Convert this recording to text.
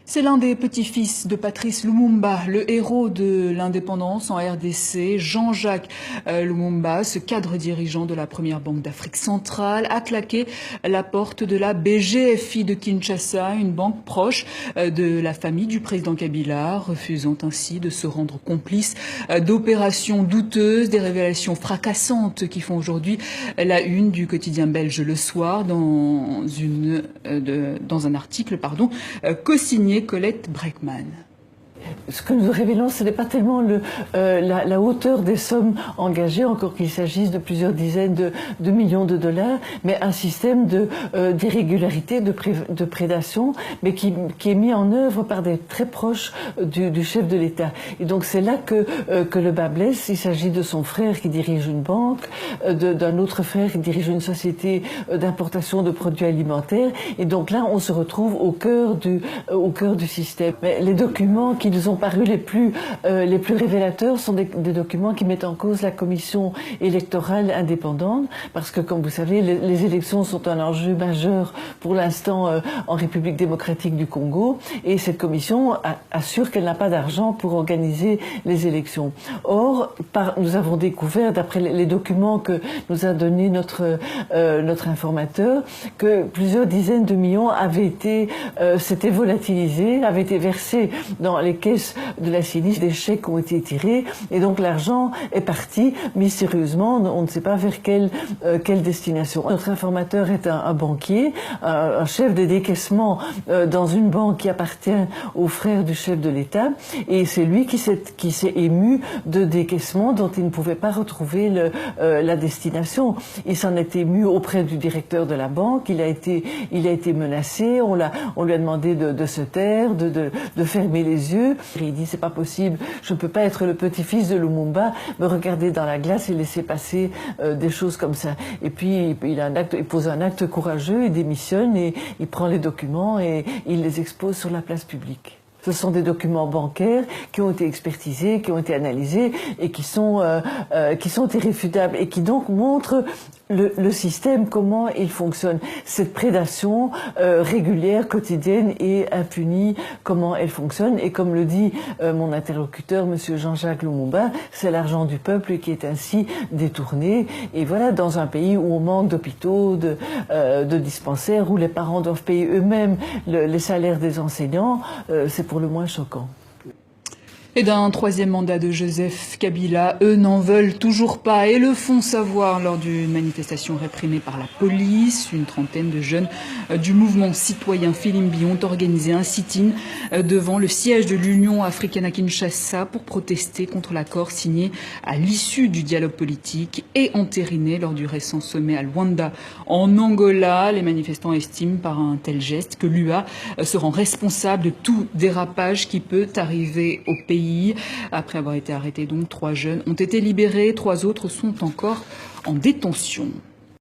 C'est l'un des petits-fils de Patrice Lumumba, le héros de l'indépendance en RDC. Jean-Jacques Lumumba, ce cadre dirigeant de la première banque d'Afrique centrale, a claqué la porte de la BGFI de Kinshasa, une banque proche de la famille du président Kabila, refusant ainsi de se rendre complice d'opérations douteuses, des révélations fracassantes qui font aujourd'hui la une du quotidien belge Le Soir dans un article co-signé Colette Breckman. Ce que nous révélons, ce n'est pas tellement la hauteur des sommes engagées, encore qu'il s'agisse de plusieurs dizaines de millions de dollars, mais un système d'irrégularité, de prédation, mais qui est mis en œuvre par des très proches du chef de l'État. Et donc c'est là que le bas blesse. Il s'agit de son frère qui dirige une banque, d'un autre frère qui dirige une société d'importation de produits alimentaires. Et donc là, on se retrouve au cœur du système. Mais les documents qui nous ont paru les plus révélateurs sont des documents qui mettent en cause la commission électorale indépendante, parce que, comme vous savez, les élections sont un enjeu majeur pour l'instant en République démocratique du Congo, et cette commission assure qu'elle n'a pas d'argent pour organiser les élections. Or, nous avons découvert, d'après les documents que nous a donnés notre informateur, que plusieurs dizaines de millions s'étaient volatilisés, avaient été versés dans les caisses de la CINIS, des chèques ont été tirés, et donc l'argent est parti mystérieusement, on ne sait pas vers quelle destination. Notre informateur est un banquier, un chef de décaissement dans une banque qui appartient au frère du chef de l'État, et c'est lui qui s'est ému de décaissement dont il ne pouvait pas retrouver la destination. Il s'en est ému auprès du directeur de la banque, il a été menacé, on lui a demandé de se taire, de fermer les yeux. Il dit: c'est pas possible, je ne peux pas être le petit-fils de Lumumba, me regarder dans la glace et laisser passer des choses comme ça. Et puis il pose un acte courageux, il démissionne et il prend les documents et il les expose sur la place publique. Ce sont des documents bancaires qui ont été expertisés, qui ont été analysés et qui sont irréfutables et qui donc montrent le système, comment il fonctionne. Cette prédation régulière, quotidienne et impunie, comment elle fonctionne. Et comme le dit mon interlocuteur, monsieur Jean-Jacques Lumumba, c'est l'argent du peuple qui est ainsi détourné. Et voilà, dans un pays où on manque d'hôpitaux, de dispensaires, où les parents doivent payer eux-mêmes les salaires des enseignants, c'est pour le moins choquant. Et d'un troisième mandat de Joseph Kabila, eux n'en veulent toujours pas et le font savoir lors d'une manifestation réprimée par la police. Une trentaine de jeunes du mouvement citoyen Filimbi ont organisé un sit-in devant le siège de l'Union africaine à Kinshasa pour protester contre l'accord signé à l'issue du dialogue politique et entériné lors du récent sommet à Luanda en Angola. Les manifestants estiment par un tel geste que l'UA se rend responsable de tout dérapage qui peut arriver au pays. Après avoir été arrêtés, donc 3 jeunes ont été libérés, 3 autres sont encore en détention.